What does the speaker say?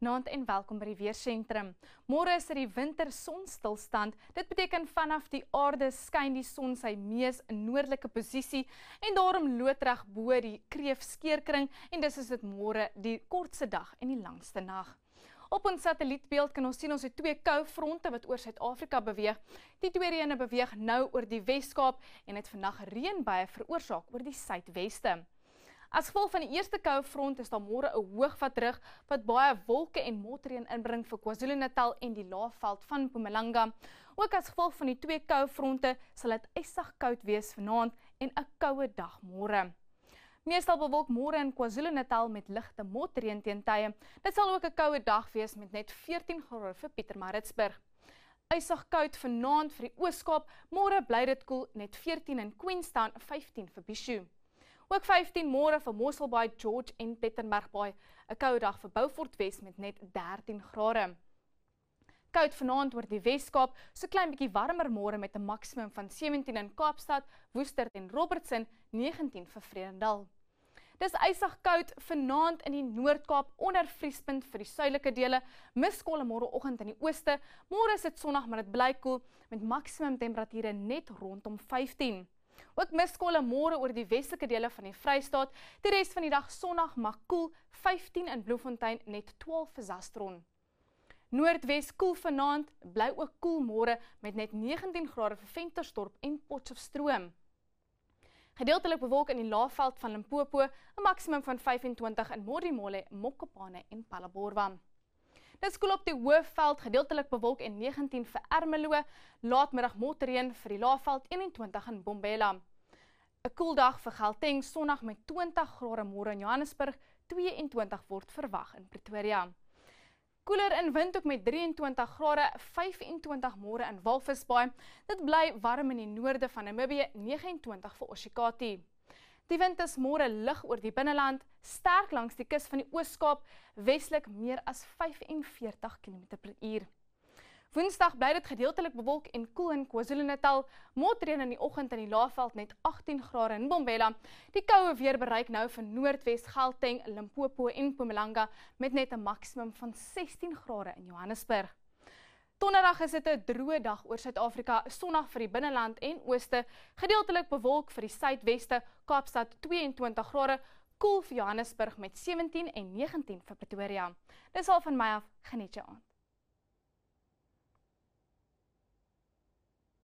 Goeienaand en welkom by die Weersentrum. Môre is die wintersonstilstand. Dit beteken vanaf die aarde skyn die son sy mees noordelike posisie en daarom loodreg bo die Kreef-skeerkring en dis is dit môre die kortste dag en die langste nag. Op ons satellietbeeld kan ons sien ons het twee koufronte wat oor Suid-Afrika beweeg. Die twee reëne beweeg nou oor die Wes-Kaap en het vandag reënbuie veroorsaak oor die suidweste. As gevolg van die eerste koufront is daar môre 'n hoogvatdruk wat baie wolke en motreën inbring vir KwaZulu-Natal en die Laagveld van Mpumalanga. Ook as gevolg van die twee koufronte sal dit ysig koud wees vanaand en 'n koue dag môre. Meestal bewolk môre in KwaZulu-Natal met ligte motreën teen tye. Dit sal ook 'n koue dag wees met net 14 grade vir Pietermaritzburg. Ysig koud vanaand vir die Oos-Kaap, môre bly dit koel net 14 in Queenstown, 15 vir Bishu. Ook 15 môre vir Mossel Bay, George en Pietermaritzburg Bay, 'n koue dag vir Beaufort Wes met net 13 grade. Koud vanaand oor die Wes-Kaap, so klein bietjie warmer môre met 'n maksimum van 17 in Kaapstad, Woester en Robertson, 19 vir Vredendal. Dis ysig koud vanaand in die Noord-Kaap onder vriespunt vir die suidelike dele, miskolle môreoggend in die ooste. Môre is dit sonnig, maar dit bly koel met maksimum temperature net rondom 15. Ook miskolle môre oor die westelike dele van die Vrystaat, die res van die dag sonnig maar koel, 15 in Bloemfontein, net 12 vir Zastron. Noordwes koel vanaand, bly ook koel môre met net 19 grade vir Ventersdorp en Potchefstroom. Gedeeltelik bewolk in die Laagveld van Limpopo, 'n maksimum van 25 in Modimolle, Mokopane en Phalaborwa. Dit koel op die Hoëveld, gedeeltelik bewolk en 19 vir Ermelo, laatmiddag motreën vir die Laagveld, 21 in Bombela. 'n Koeldag vir Gauteng, sonnig met 20 grade môre in Johannesburg, 22 word verwag in Pretoria. Koeler in Windhoek met 23 grade, 25 môre in Walvis Bay. Dit bly warm in die noorde van Namibië, 29 vir Oshikati. Die wind is môre lig oor die binneland, sterk langs die kus van die Oos-Kaap, westelik meer as 45 km/h. Woensdag bly dit gedeeltelik bewolk en koel in KwaZulu-Natal, motreën in die oggend in die Laagveld net 18 grade in Bombela. Die koue weer bereik nou vir Noordwes, Gauteng, Limpopo en Mpumalanga met net 'n maksimum van 16 grade in Johannesburg. Donderdag is dit 'n droë dag oor Suid-Afrika, sonnig vir die binneland en ooste, gedeeltelik bewolk vir die suidweste, Kaapstad 22 grade, koel vir Johannesburg met 17 en 19 vir Pretoria. Dis al van my af, geniet jou aand.